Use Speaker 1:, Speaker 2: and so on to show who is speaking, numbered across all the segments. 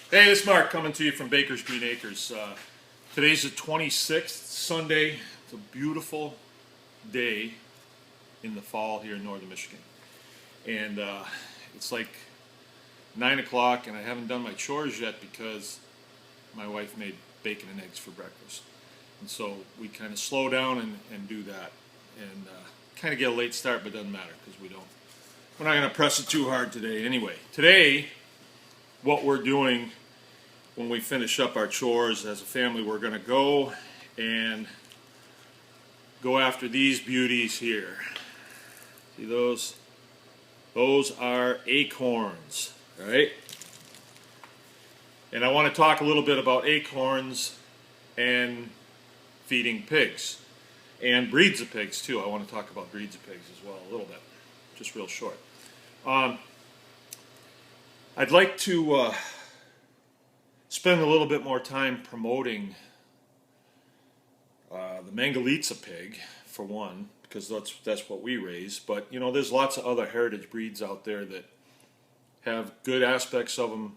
Speaker 1: Hey, this is Mark coming to you from Baker's Green Acres. Today's the 26th, Sunday. It's a beautiful day in the fall here in northern Michigan. And it's like 9 o'clock, and I haven't done my chores yet because my wife made bacon and eggs for breakfast. And so we kind of slow down and do that. And kind of get a late start, but it doesn't matter because we're not going to press it too hard today anyway. Today, what we're doing when we finish up our chores as a family, we're going to go and go after these beauties here. See those? Those are acorns, right? And I want to talk a little bit about acorns and feeding pigs and breeds of pigs too. I want to talk about breeds of pigs as well a little bit, just real short. I'd like to spend a little bit more time promoting the Mangalitsa pig, for one, because that's what we raise. But you know, there's lots of other heritage breeds out there that have good aspects of them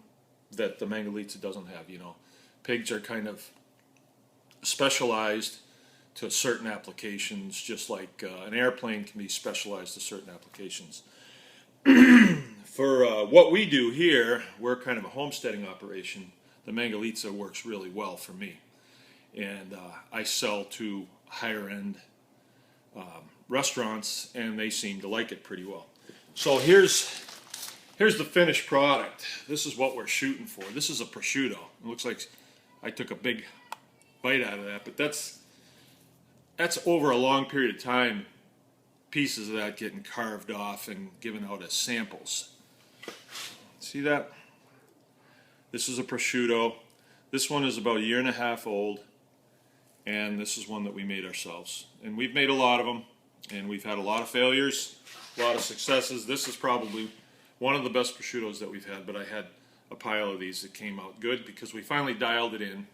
Speaker 1: that the Mangalitsa doesn't have. You know, pigs are kind of specialized to certain applications, just like an airplane can be specialized to certain applications. For what we do here, we're kind of a homesteading operation. The Mangalitsa works really well for me, and I sell to higher end restaurants, and they seem to like it pretty well. So here's the finished product. This is what we're shooting for. This is a prosciutto. It looks like I took a big bite out of that, but that's over a long period of time. Pieces of that getting carved off and given out as samples. See that? This is a prosciutto. This one is about a year and a half old, and this is one that we made ourselves. And we've made a lot of them, and we've had a lot of failures, a lot of successes. This is probably one of the best prosciuttos that we've had, but I had a pile of these that came out good because we finally dialed it in.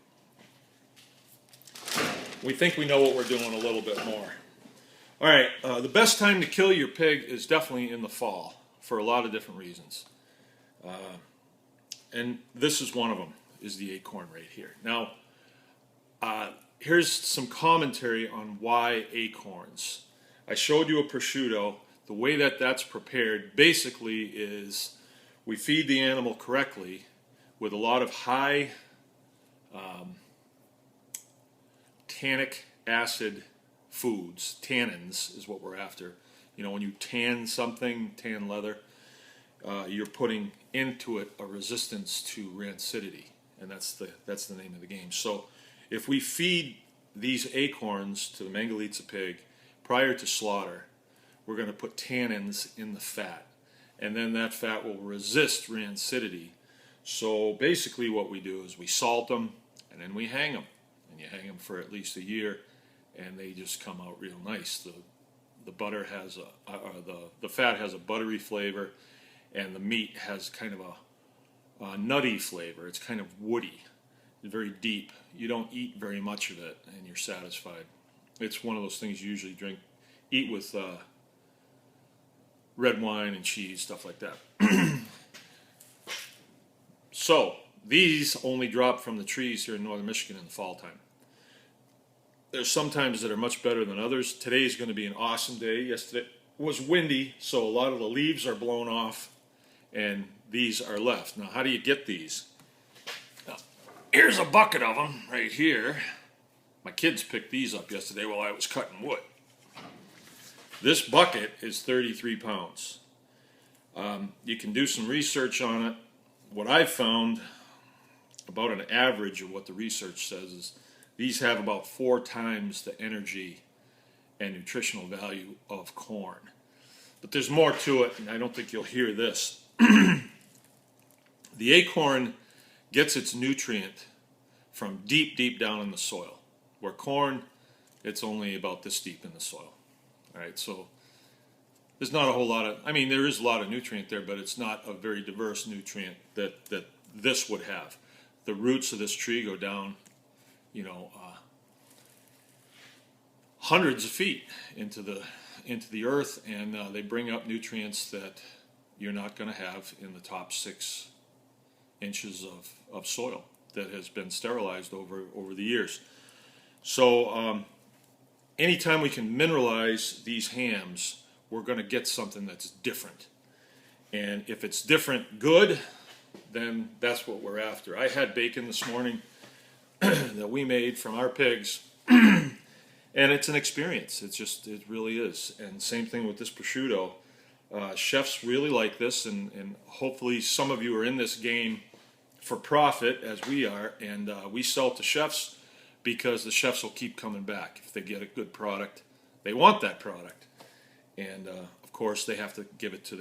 Speaker 1: We think we know what we're doing a little bit more. All right, the best time to kill your pig is definitely in the fall for a lot of different reasons. And this is one of them, is the acorn right here. Now, here's some commentary on why acorns. I showed you a prosciutto. The way that that's prepared basically is we feed the animal correctly with a lot of high tannic acid foods. Tannins is what we're after. You know, when you tan something, tan leather, you're putting into it a resistance to rancidity, and that's the name of the game. So if we feed these acorns to the Mangalitsa pig prior to slaughter, we're going to put tannins in the fat, and then that fat will resist rancidity. So basically what we do is we salt them, and then we hang them, and you hang them for at least a year, and they just come out real nice. The butter has the fat has a buttery flavor, and the meat has kind of a nutty flavor. It's kind of woody, very deep. You don't eat very much of it, and you're satisfied. It's one of those things you usually eat with red wine and cheese, stuff like that. So these only drop from the trees here in northern Michigan in the fall time. There's some times that are much better than others. Today's going to be an awesome day. Yesterday was windy, so a lot of the leaves are blown off, and these are left. Now, how do you get these? Now, here's a bucket of them right here. My kids picked these up yesterday while I was cutting wood. This bucket is 33 pounds. You can do some research on it. What I've found about an average of what the research says is these have about 4 times the energy and nutritional value of corn. But there's more to it, and I don't think you'll hear this. The acorn gets its nutrient from deep, deep down in the soil, where corn, it's only about this deep in the soil. All right, so there's not a whole lot of, I mean, there is a lot of nutrient there, but it's not a very diverse nutrient that this would have. The roots of this tree go down, you know, hundreds of feet into the earth, and they bring up nutrients that you're not going to have in the top 6 inches of soil that has been sterilized over the years. So anytime we can mineralize these hams, we're going to get something that's different. And if it's different good, then that's what we're after. I had bacon this morning that we made from our pigs, and it's an experience. It really is. And same thing with this prosciutto. Chefs really like this, and hopefully some of you are in this game for profit, as we are, and we sell to chefs because the chefs will keep coming back. If they get a good product, they want that product. And of course, they have to give it to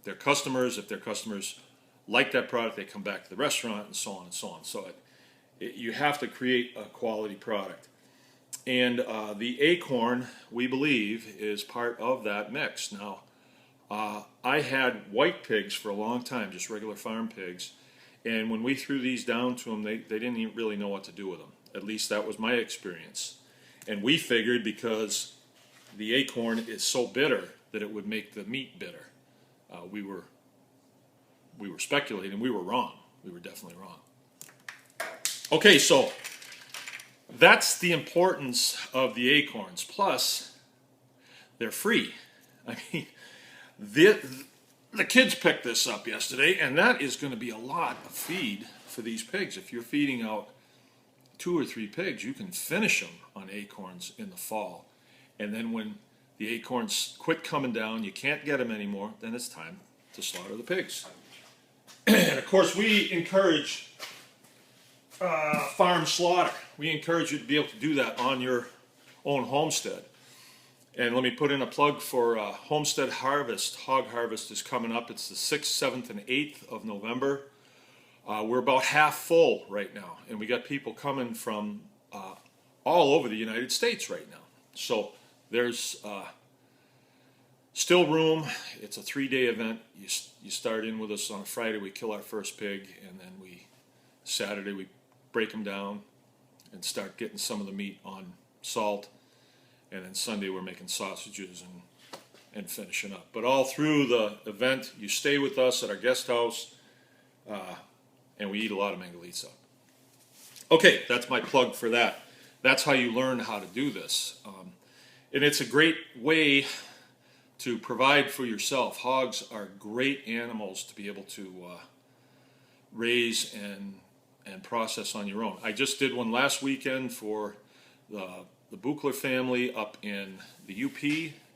Speaker 1: their customers. If their customers like that product, they come back to the restaurant, and so on and so on. So you have to create a quality product. And the Acorn, we believe, is part of that mix. Now, I had white pigs for a long time, just regular farm pigs. And when we threw these down to them, they didn't even really know what to do with them. At least that was my experience. And we figured because the Acorn is so bitter that it would make the meat bitter. We were speculating. We were wrong. We were definitely wrong. Okay, so that's the importance of the Acorns. Plus, they're free. I mean, the kids picked this up yesterday, and that is going to be a lot of feed for these pigs. If you're feeding out 2 or 3 pigs, you can finish them on Acorns in the fall. And then when the Acorns quit coming down, you can't get them anymore, then it's time to slaughter the pigs. And of course, we encourage farm slaughter. We encourage you to be able to do that on your own homestead. And let me put in a plug for Homestead Harvest. Hog Harvest is coming up. It's the 6th, 7th, and 8th of November. We're about half full right now, and we got people coming from all over the United States right now. So there's still room. It's a 3-day event. You start in with us on a Friday. We kill our first pig, and then Saturday we break them down and start getting some of the meat on salt. And then Sunday we're making sausages and finishing up. But all through the event, you stay with us at our guest house, and we eat a lot of Mangalitsa. Okay, that's my plug for that. That's how you learn how to do this. And it's a great way to provide for yourself. Hogs are great animals to be able to raise and process on your own. I just did one last weekend for the Buchler family up in the UP,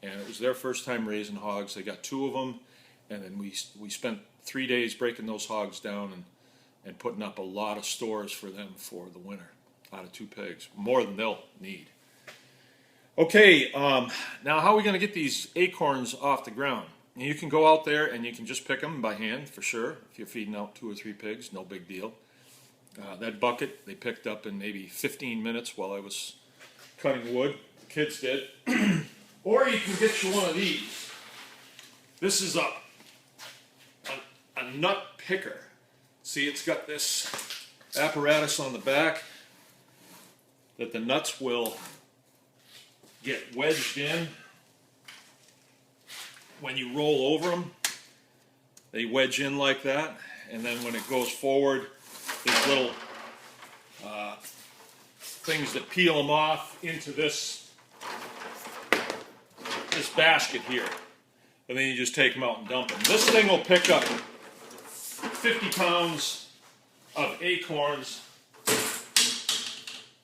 Speaker 1: and it was their first time raising hogs. They got 2 of them, and then we spent 3 days breaking those hogs down and putting up a lot of stores for them for the winter out of 2 pigs, more than they'll need. Okay, now how are we going to get these Acorns off the ground? You can go out there and you can just pick them by hand for sure. If you're feeding out 2 or 3 pigs, no big deal. That bucket they picked up in maybe 15 minutes while I was cutting wood. The kids did. Or you can get you one of these. This is a nut picker. See, it's got this apparatus on the back that the nuts will get wedged in. When you roll over them, they wedge in like that, and then when it goes forward, these little things that peel them off into this basket here, and then you just take them out and dump them. This thing will pick up 50 pounds of Acorns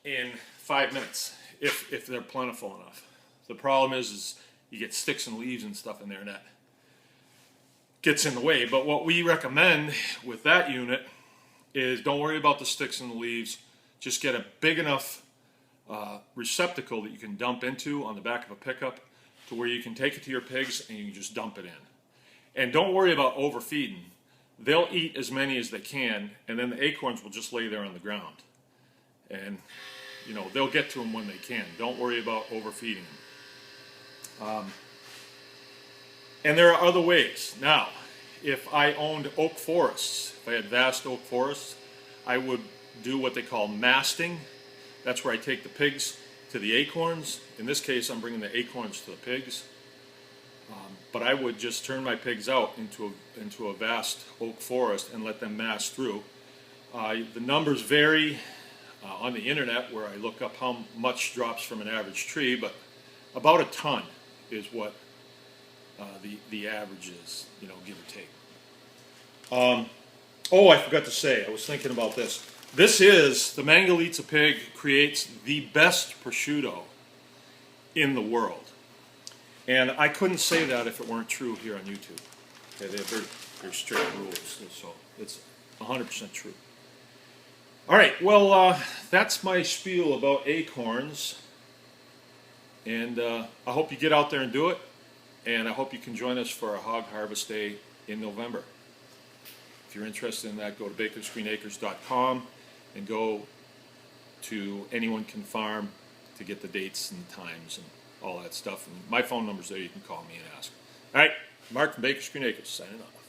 Speaker 1: in 5 minutes if they're plentiful enough. The problem is you get sticks and leaves and stuff in there, and that gets in the way. But what we recommend with that unit is don't worry about the sticks and the leaves. Just get a big enough receptacle that you can dump into on the back of a pickup to where you can take it to your pigs and you can just dump it in. And don't worry about overfeeding. They'll eat as many as they can, and then the Acorns will just lay there on the ground. And, you know, they'll get to them when they can. Don't worry about overfeeding them. And there are other ways. Now, if I owned oak forests, if I had vast oak forests, I would do what they call masting. That's where I take the pigs to the Acorns. In this case, I'm bringing the Acorns to the pigs. But I would just turn my pigs out into a vast oak forest and let them mass through. The numbers vary on the internet where I look up how much drops from an average tree, but about a ton is what the average is, you know, give or take. Oh, I forgot to say, I was thinking about this. The Mangalitsa pig creates the best prosciutto in the world. And I couldn't say that if it weren't true here on YouTube. Okay, they have very strict rules, so it's 100% true. All right, well, that's my spiel about acorns. And I hope you get out there and do it. And I hope you can join us for our hog harvest day in November. If you're interested in that, go to bakersgreenacres.com and go to Anyone Can Farm to get the dates and times and all that stuff. And my phone number's there. You can call me and ask. All right, Mark from Baker's Green Acres signing off.